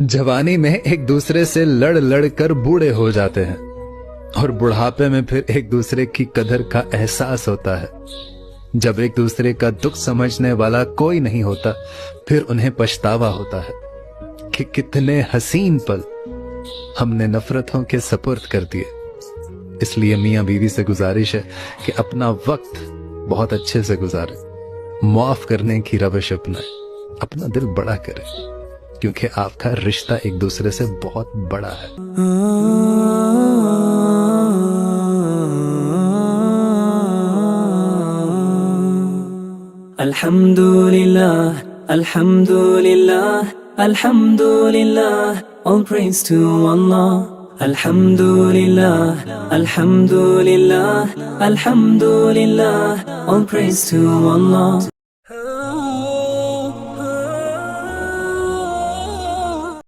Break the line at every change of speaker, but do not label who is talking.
जवानी में एक दूसरे से लड़ लड़ कर बूढ़े हो जाते हैं और बुढ़ापे में फिर एक दूसरे की कदर का एहसास होता है। जब एक दूसरे का दुख समझने वाला कोई नहीं होता फिर उन्हें पछतावा होता है कि कितने हसीन पल हमने नफरतों के सपुर्द कर दिए। इसलिए मियां बीवी से गुजारिश है कि अपना वक्त बहुत अच्छे से गुजारे, माफ करने की रवश अपनाए, अपना दिल बड़ा करे, क्योंकि आपका रिश्ता एक दूसरे से बहुत बड़ा है।
अल्हम्दुलिल्लाह, अल्हम्दुलिल्लाह, अल्हम्दुलिल्लाह, all praise to Allah. Alhamdulillah, Alhamdulillah, Alhamdulillah, all praise to Allah.